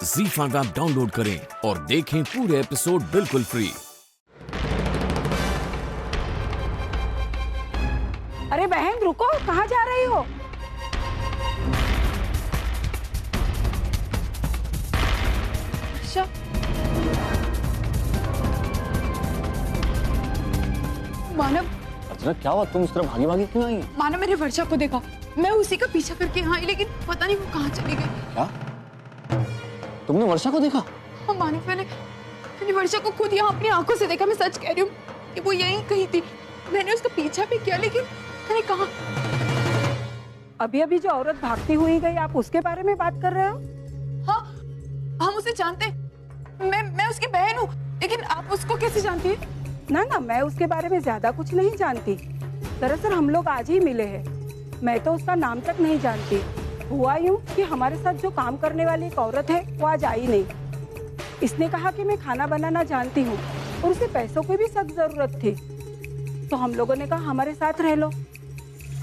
ZEE5 app download करें और देखें पूरे एपिसोड बिल्कुल फ्री। अरे बहन रुको, कहाँ जा रही हो? मानव, अर्चना क्या हुआ? तुम इस तरह भागी भागी क्यों आई? मानव मैंने वर्षा को देखा। मैं उसी का पीछा करके यहाँ आई, लेकिन पता नहीं वो कहाँ चली गई। क्या? तुमने वर्षा को देखा? हाँ मानव, मैंने वर्षा को खुद यहाँ अपनी आंखों से देखा। मैं सच कह रही हूँ कि वो यहीं कहीं थी। मैंने उसका पीछा भी किया, लेकिन मैंने कहा। अभी अभी जो औरत भागती हुई गई, आप उसके बारे में बात कर रहे हो? हाँ, हम उसे जानते हैं। मैं उसकी बहन हूँ, लेकिन आप उसको कैसे जानती हैं? ना, मैं उसके बारे में ज्यादा कुछ नहीं जानती। दरअसल हम लोग आज ही मिले हैं। मैं तो उसका नाम तक नहीं जानती। हुआ यूं कि हमारे साथ जो काम करने वाली एक औरत है वो आज आई नहीं। इसने कहा कि मैं खाना बनाना जानती हूँ और उसे पैसों की भी सख्त जरूरत थी, तो हम लोगों ने कहा हमारे साथ रह लो।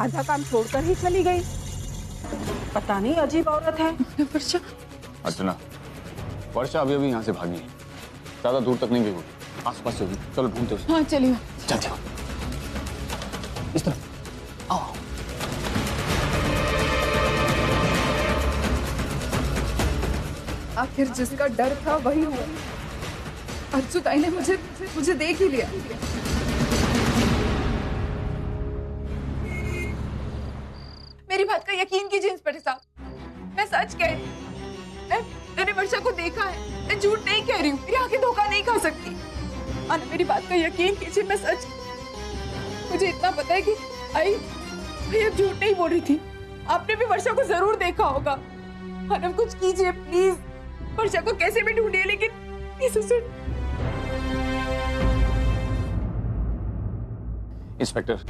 आधा काम छोड़कर ही चली गई। पता नहीं, अजीब औरत है। वर्षा, अर्चना, वर्षा अभी अभी यहाँ से भागी है, ज्यादा दूर तक नहीं गई होगी, आसपास होगी। चलो ढूंढते उसे। हाँ चलिए। चलते हो इस तरफ। आओ। आखिर जिसका डर था वही हुआ। अर्जुताई ने मुझे देख ही लिया। मेरी बात का यकीन कीजिए इंस्पेक्टर साहब, मैं सच कह रही हूँ। मैंने वर्षा को देखा है, मैं झूठ नहीं कह रही हूँ। मेरी आंखें धोखा नहीं खा सकती। अरे मेरी बात का यकीन कीजिए, मैं सच, मुझे इतना पता है कि आई अब झूठ नहीं बोल रही थी। आपने भी वर्षा को जरूर देखा होगा। अनम कुछ कीजिए प्लीज। वर्षा को कैसे भी ढूंढिए, लेकिन इस उसे... इंस्पेक्टर,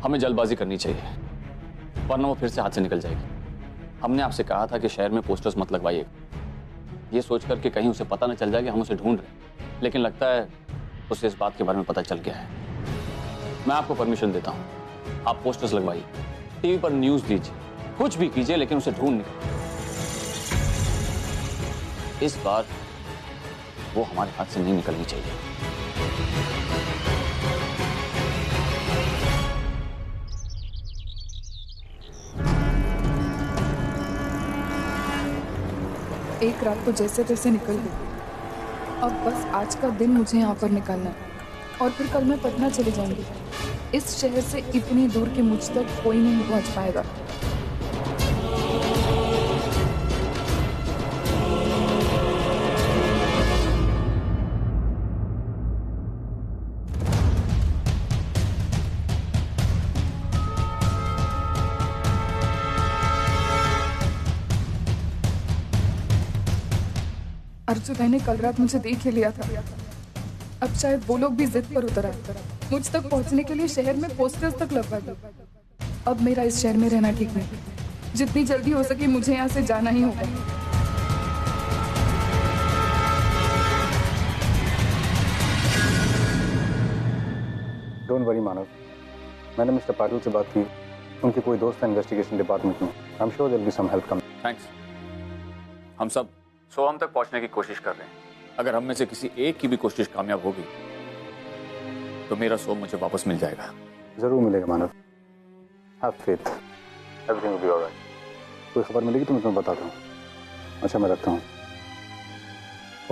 हमें जल्दबाजी करनी चाहिए, वरना वो फिर से हाथ से निकल जाएगी। हमने आपसे कहा था कि शहर में पोस्टर्स मत लगवाइएगा, ये सोचकर कि कहीं उसे पता न चल जाए कि हम उसे ढूंढ रहे हैं, लेकिन लगता है उसे इस बात के बारे में पता चल गया है। मैं आपको परमिशन देता हूँ, आप पोस्टर्स लगवाइए, टीवी पर न्यूज दीजिए, कुछ भी कीजिए, लेकिन उसे ढूंढ निकलिए। इस बार वो हमारे हाथ से नहीं निकलनी चाहिए। एक रात तो जैसे तैसे निकल गई। अब बस आज का दिन मुझे यहाँ पर निकालना है, और फिर कल मैं पटना चली जाऊंगी। इस शहर से इतनी दूर कि मुझ तक कोई नहीं पहुँच पाएगा। अर्जुताई ने कल रात मुझे देख ही लिया था। अब शायद वो लोग भी जिद पर उतर आए। मुझ तक पहुंचने के लिए शहर में पोस्टर्स तक लगवा दो। अब मेरा इस शहर में रहना ठीक नहीं। जितनी जल्दी हो सके मुझे यहाँ से जाना ही होगा। डोंट वरी मानव, मैंने मिस्टर पाटिल से बात की। उनकी कोई दोस्त है इन्वेस्टिगेशन डिपार्टमेंट में। I am sure there will be some help coming. Thanks. हम सब सोहम तक पहुंचने की कोशिश कर रहे हैं। अगर हम में से किसी एक की भी कोशिश कामयाब होगी तो मेरा सोम मुझे वापस मिल जाएगा। जरूर मिलेगा Manav, have faith, everything will be alright. कोई खबर मिलेगी तो मैं तुम्हें बताता हूँ। अच्छा, मैं रखता हूँ।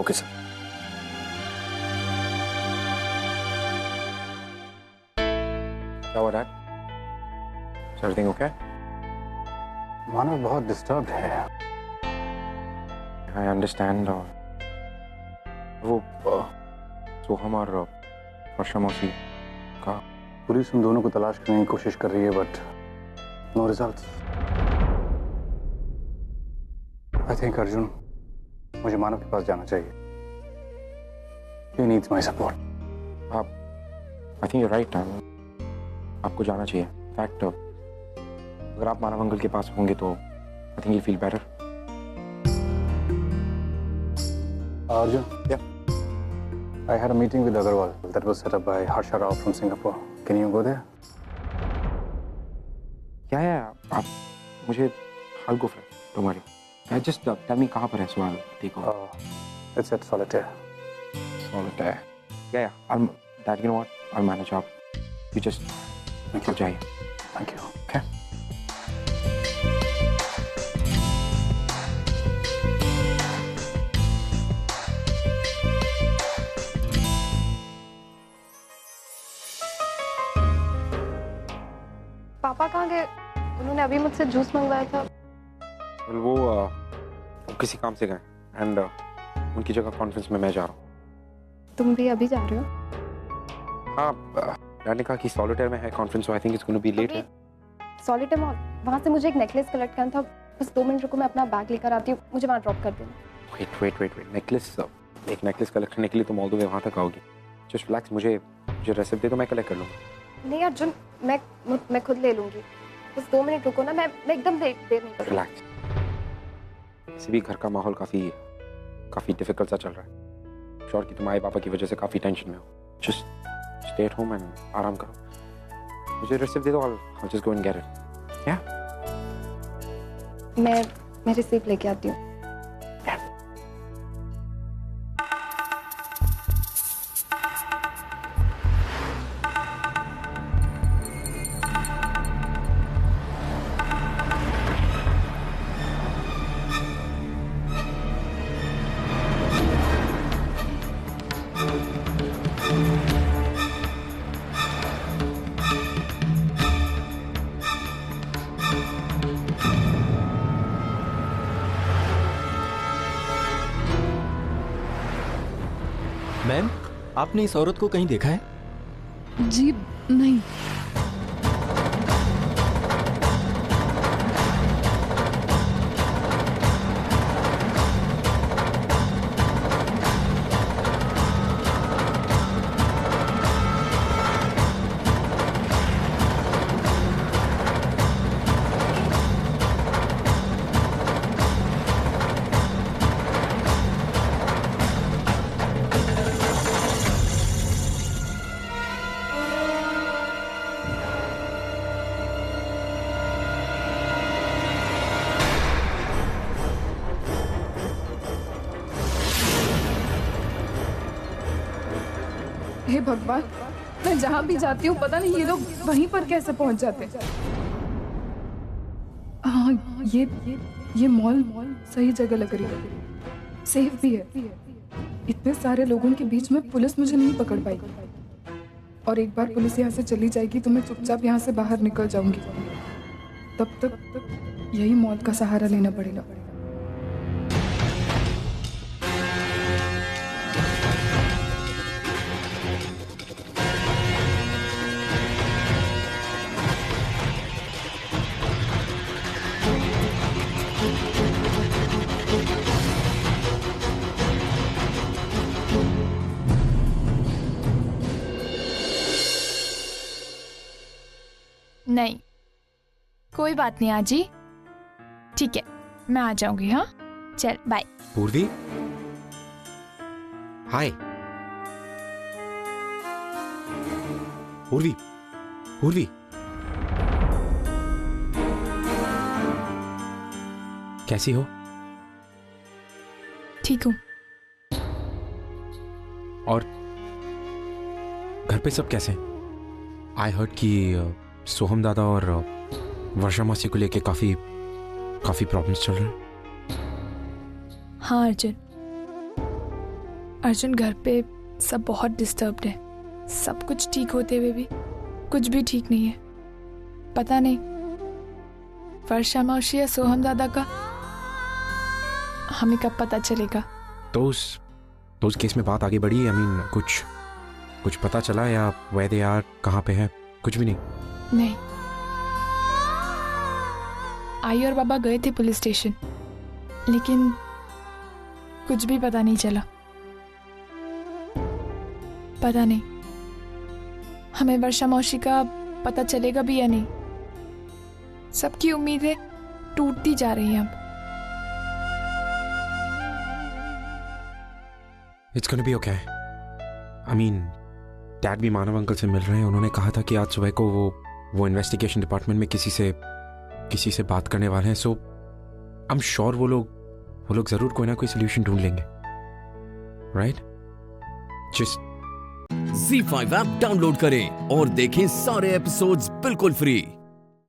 Okay sir. क्या हुआ डैड? Everything okay? मानव बहुत डिस्टर्ब्ड है। I understand. वो सोहम और वर्षा मौसी का पुलिस उन दोनों को तलाश करने की कोशिश कर रही है, but no results. I think Arjun, मुझे मानव के पास जाना चाहिए। He needs my support. I think you right. आपको जाना चाहिए। फैक्ट, अगर आप मानव अंकल के पास होंगे तो आई think you feel better. Arjun? Yeah. I had a meeting with Agarwal that was set up by Harsha Rao from Singapore. Can you go there? क्या है आप मुझे I'll go for it. Don't worry. Just tell me कहाँ पर है, so I'll take over. It's at Solitaire. Solitaire. Yeah. Dad, you know what? I'll manage up. You just जाइए. Thank you. Okay. पापा कहाँ गए? उन्होंने अभी मुझसे जूस मंगवाया था। Well, वो किसी काम से गए and उनकी जगह कॉन्फ्रेंस में मैं जा रहा हूँ. तुम भी अभी जा रहे हो? हाँ, डैड ने कहा कि सॉलिटेयर में है conference, so I think it's going to be late. Solitaire mall, वहाँ से मुझे एक नेकलेस कलेक्ट करना था। बस 2 मिनट रुको, मैं अपना बैग लेकर आती हूँ, मुझे वहाँ ड्रॉप कर देना। Wait. नेकलेस, एक नेकलेस कलेक्ट करने के लिए तुम ऑल द वे वहाँ तक आओगी. Just relax, मुझे रेसिप्ट दे दो, मैं कलेक्ट कर लूँगा. नहीं अर्जुन, मैं खुद ले लूँगी। बस 2 मिनट रुको ना, मैं एकदम देर नहीं करूँगी। रिलैक्स. वैसे भी घर का माहौल काफी डिफिकल्ट सा चल रहा है. श्योर कि तुम्हारे पापा की वजह से काफी टेंशन में हो. Just stay at home and आराम करो. मुझे रिसीप्ट दे दो, I'll just go and get it. Yeah? मैं रिसीप्ट लेके आती हूँ। मैम, आपने इस औरत को कहीं देखा है? जी नहीं। हे भगवान, मैं जहाँ भी जाती हूँ पता नहीं ये लोग वहीं पर कैसे पहुँच जाते हैं। हाँ, ये मॉल सही जगह लग रही है, सेफ भी है। इतने सारे लोगों के बीच में पुलिस मुझे नहीं पकड़ पाएगी, और एक बार पुलिस यहाँ से चली जाएगी तो मैं चुपचाप यहाँ से बाहर निकल जाऊंगी। तब तक यही मॉल का सहारा लेना पड़ेगा। नहीं, कोई बात नहीं आजी, ठीक है, मैं आ जाऊंगी। हाँ, चल बाय। पूर्वी, हाय। पूर्वी, कैसी हो? ठीक हूँ। और घर पे सब कैसे हैं? आई हर्ड कि सोहम दादा और वर्षा मौसी को लेके काफी प्रॉब्लम्स चल रहे हैं। हाँ अर्जुन, घर पे सब बहुत डिस्टर्ब्ड है। सब कुछ ठीक होते हुए भी कुछ भी ठीक नहीं है। पता नहीं वर्षा मौसी या सोहम दादा का हमें कब पता चलेगा। तो उस केस में बात आगे बढ़ी? आई मीन कुछ पता चला, या where they are, कहाँ पे है? कुछ भी नहीं? नहीं, आई और बाबा गए थे पुलिस स्टेशन, लेकिन कुछ भी पता नहीं चला। पता नहीं हमें वर्षा मौसी का पता चलेगा भी या नहीं। सबकी उम्मीदें टूटती जा रही हैं अब। It's gonna be okay. I mean, dad भी मानव अंकल से मिल रहे हैं। उन्होंने कहा था कि आज सुबह को वो इन्वेस्टिगेशन डिपार्टमेंट में किसी से बात करने वाले हैं। सो आई एम श्योर वो लोग वो लोग जरूर कोई ना कोई सोल्यूशन ढूंढ लेंगे, right? Just Z5 app download करें और देखें सारे एपिसोड्स बिल्कुल फ्री।